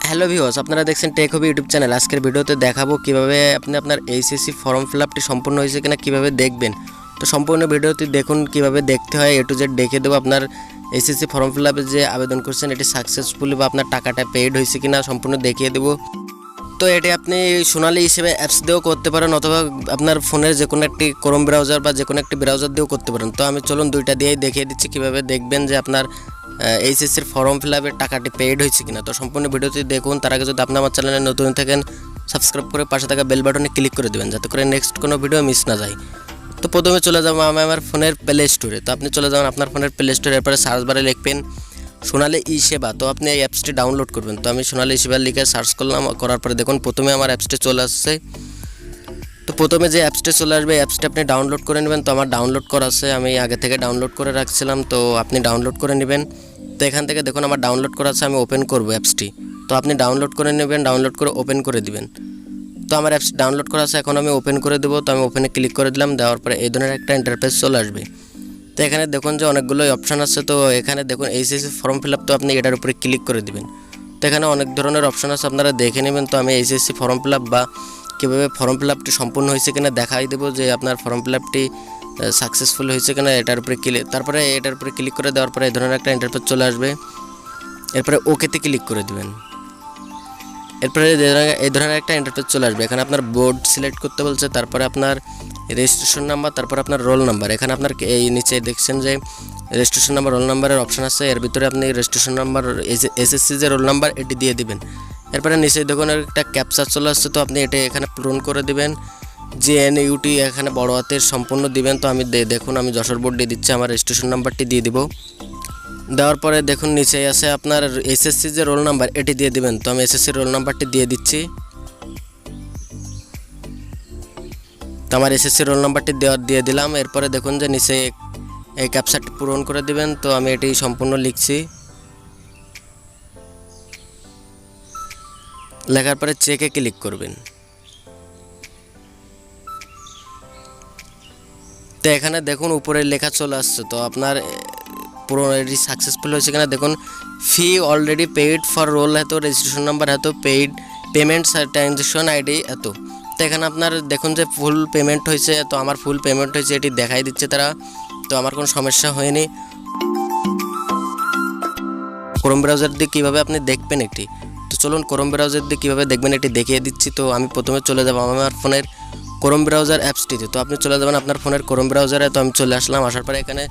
Hello viewers, আপনারা দেখছেন take হবি YouTube channel. আজকের ভিডিওতে দেখাবো কিভাবে আপনি আপনার এইচএসসি ফর্ম ফিলআপটি সম্পূর্ণ হয়েছে কিনা কিভাবে দেখবেন। তো সম্পূর্ণ ভিডিওটি দেখুন কিভাবে দেখতে হয়, এ টু জেড দেখে দেবো। আপনার এইচএসসি ফর্ম ফিলআপে যে আবেদন করছেন এটি সাকসেসফুলি বা আপনার টাকাটা পেইড হয়েছে কিনা সম্পূর্ণ দেখিয়ে দেবো। তো এটি আপনি সোনালী হিসেবে অ্যাপস দিয়েও করতে পারেন, অথবা আপনার ফোনের যে কোনো একটি ক্রোম ব্রাউজার বা যে কোনো একটি ব্রাউজার দিয়েও করতে পারেন। তো আমি চলুন দুইটা দিয়েই দেখিয়ে দিচ্ছি কিভাবে দেখবেন যে আপনার এইচএসসির ফর্ম ফিলআপের টাকাটি পেইড হয়েছে কিনা। তো সম্পূর্ণ ভিডিওটি দেখুন। তার আগে যদি আপনি আমার চ্যানেলে নতুন থাকেন, সাবস্ক্রাইব করে পাশে থাকা বেল বাটনে ক্লিক করে দেবেন যাতে করে নেক্সট কোনো ভিডিও মিস না যায়। তো প্রথমে চলে যাবো আমি আমার ফোনের প্লে স্টোরে। তো আপনি চলে যাবেন আপনার ফোনের প্লে স্টোরে, এরপরে সার্চ বারে লিখবেন সোনালী ই সেবা। তো আপনি এই অ্যাপসটি ডাউনলোড করবেন। তো আমি সোনালী ই সেবা লিখে সার্চ করলাম, করার পরে দেখুন প্রথমে আমার অ্যাপসটি চলে আসছে। তো প্রথমে যে অ্যাপসটি চলে আসবে এই অ্যাপসটি আপনি ডাউনলোড করে নেবেন। তো আমার ডাউনলোড করা আছে, আমি আগে থেকে ডাউনলোড করে রাখছিলাম, তো আপনি ডাউনলোড করে নেবেন। তো এখান থেকে দেখুন আমার ডাউনলোড করা আছে, আমি ওপেন করব অ্যাপসটি। তো আপনি ডাউনলোড করে নেবেন, ডাউনলোড করে ওপেন করে দিবেন। তো আমার অ্যাপস ডাউনলোড করা আছে, এখন আমি ওপেন করে দেবো। তো আমি ওপেনে ক্লিক করে দিলাম, দেওয়ার পরে এই ধরনের একটা ইন্টারফেস চলে আসবে। তো এখানে দেখুন যে অনেকগুলোই অপশান আছে। তো এখানে দেখুন এইচএসসি ফর্ম ফিলআপ, তো আপনি এটার উপরে ক্লিক করে দিবেন। তো এখানে অনেক ধরনের অপশান আছে, আপনারা দেখে নেবেন। তো আমি এইচএসসি ফর্ম ফিলআপ বা কীভাবে ফর্ম ফিলআপটি সম্পূর্ণ হয়েছে কিনা দেখাই দেবো, যে আপনার ফর্ম ফিলআপটি সাকসেসফুল হয়েছে কিনা এটার উপরে তারপরে এটার উপরে ক্লিক করে দেওয়ার পরে এই ধরনের একটা ইন্টারফেস চলে আসবে। এরপরে ওকেতে ক্লিক করে দেবেন। এরপরে এই ধরনের একটা ইন্টারফেস চলে আসবে। এখানে আপনার বোর্ড সিলেক্ট করতে বলছে, তারপরে আপনার রেজিস্ট্রেশন নাম্বার, তারপর আপনার রোল নাম্বার। এখানে আপনার এই নিচে দেখছেন যে রেজিস্ট্রেশন নাম্বার, রোল নাম্বারের অপশান আছে। এর ভিতরে আপনি রেজিস্ট্রেশন নাম্বার, এসএসসি যে রোল নাম্বার এটি দিয়ে দিবেন। এরপরে নিচে দেখুন একটা ক্যাপচা চলে আসছে, তো আপনি এটা এখানে পূরণ করে দিবেন। GNUT এখানে বড় হাতের সম্পূর্ণ দিবেন। তো আমি দেখুন আমি যশোর বোর্ড দিয়ে দিচ্ছি, আমার রেজিস্ট্রেশন নাম্বারটি দিয়ে দিব। দেওয়ার পরে দেখুন নিচে আছে আপনার এসএসসি যে রোল নাম্বার এটি দিয়ে দিবেন। তো আমি এসএসসি রোল নাম্বারটি দিয়ে দিচ্ছি। তো আমার এসএসসি রোল নাম্বারটি দিয়ে দিলাম। এরপরে দেখুন যে নিচে এই ক্যাপচারটি পূরণ করে দিবেন। তো আমি এটি সম্পূর্ণ লিখছি, লেখার পরে চেকে ক্লিক করবেন। তো এখানে দেখুন উপরে লেখা চলে আসছে। তো আপনার পুরো এটি সাকসেসফুল হয়েছে কিনা দেখুন। ফি অলরেডি পেইড ফর রোল এত, রেজিস্ট্রেশন নাম্বার এত, পেইড পেমেন্ট ট্রানজ্যাকশন আইডি এত। তো এখানে আপনার দেখুন যে ফুল পেমেন্ট হয়েছে। তো আমার ফুল পেমেন্ট হয়েছে, এটি দেখাই দিচ্ছে তারা। তো আমার কোনো সমস্যা হয়নি। ক্রোম ব্রাউজার দিয়ে কীভাবে আপনি দেখবেন একটি, তো চলুন ক্রোম ব্রাউজার দিয়ে কীভাবে দেখবেন এটি দেখিয়ে দিচ্ছি। তো আমি প্রথমে চলে যাব আমার ফোনের ক্রোম ব্রাউজার অ্যাপসটিতে। তো আপনি চলে যাবেন আপনার ফোনের ক্রোম ব্রাউজারে। তো আমি চলে আসলাম, আসার পরে এখানে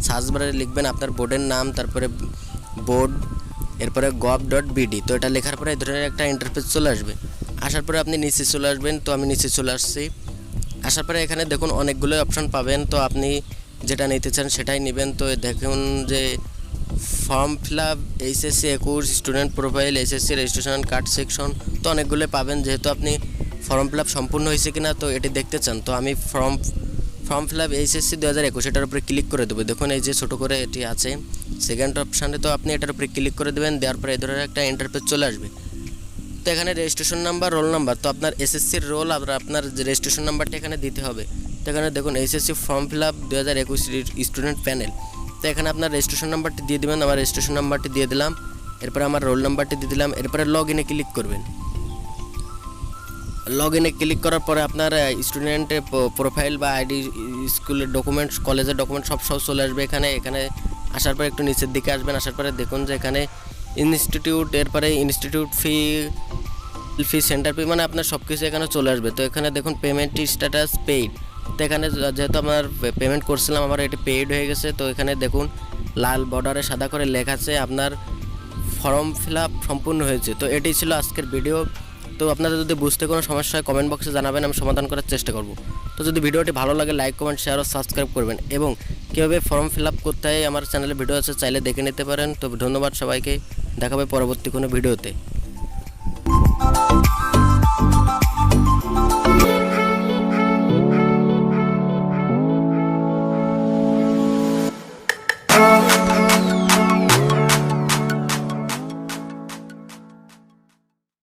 সার্চ বারে লিখবেন আপনার বোর্ডের নাম, তারপরে বোর্ড, এরপরে gov.bd। তো এটা লেখার পরে এই ধরনের একটা ইন্টারফেস চলে আসবে। আসার পরে আপনি নিচে চলে আসবেন। তো আমি নিচে চলে আসছি। আসার পরে এখানে দেখুন অনেকগুলো অপশান পাবেন। তো আপনি যেটা নিতে চান সেটাই নেবেন। তো দেখুন যে form fill up, HSC 21, student profile, HSC registration card section, তো অনেকগুলো পাবেন। যেহেতু আপনি ফর্ম ফিলআপ সম্পূর্ণ হয়েছে কিনা তো এটি দেখতে চান, তো আমি ফর্ম ফিলআপ এইচএসসি 2021 এটার উপরে ক্লিক করে দেবো। দেখুন এই যে ছোটো করে এটি আছে সেকেন্ড অপশানে। তো আপনি এটার উপরে ক্লিক করে দেবেন, দেওয়ার পরে এই ধরনের একটা ইন্টারফেস চলে আসবে। তো এখানে রেজিস্ট্রেশন নাম্বার, রোল নাম্বার, তো আপনার এসএসসির রোল আর আপনার যে রেজিস্ট্রেশন নাম্বারটা এখানে দিতে হবে। তো এখানে দেখুন HSC form fill up 2021 student panel. তো এখানে আপনার রেজিস্ট্রেশন নাম্বারটি দিয়ে দেবেন। আমার রেজিস্ট্রেশন নাম্বারটি দিয়ে দিলাম, এরপরে আমার রোল নাম্বারটি দিয়ে দিলাম। এরপরে লগ ইনে ক্লিক করবেন। লগ ইনে ক্লিক করার পরে আপনার স্টুডেন্টের প্রোফাইল বা আইডি, স্কুলের ডকুমেন্টস, কলেজের ডকুমেন্টস সব চলে আসবে এখানে। আসার পরে একটু নিচের দিকে আসবেন। আসার পরে দেখুন যে এখানে ইনস্টিটিউট, এরপরে ইনস্টিটিউট ফি সেন্টার ফি, মানে আপনার সব কিছু এখানে চলে আসবে। তো এখানে দেখুন পেমেন্ট স্ট্যাটাস পেইড। তো এখানে যেহেতু আমার পেমেন্ট করছিলাম আমার এটি পেইড হয়ে গেছে। তো এখানে দেখুন লাল বর্ডারে সাদা করে লেখা আছে আপনার ফর্ম ফিলআপ সম্পূর্ণ হয়েছে। তো এটি ছিল আজকের ভিডিও। তো আপনাদের যদি বুঝতে কোনো সমস্যা হয় কমেন্ট বক্সে জানাবেন, আমি সমাধান করার চেষ্টা করব। তো যদি ভিডিওটি ভালো লাগে লাইক, কমেন্ট, শেয়ার ও সাবস্ক্রাইব করবেন। এবং কীভাবে ফর্ম ফিলআপ করতে হয় আমার চ্যানেলে ভিডিও আছে, চাইলে দেখে নিতে পারেন। তো ধন্যবাদ সবাইকে, দেখা হবে পরবর্তী কোনো ভিডিওতে।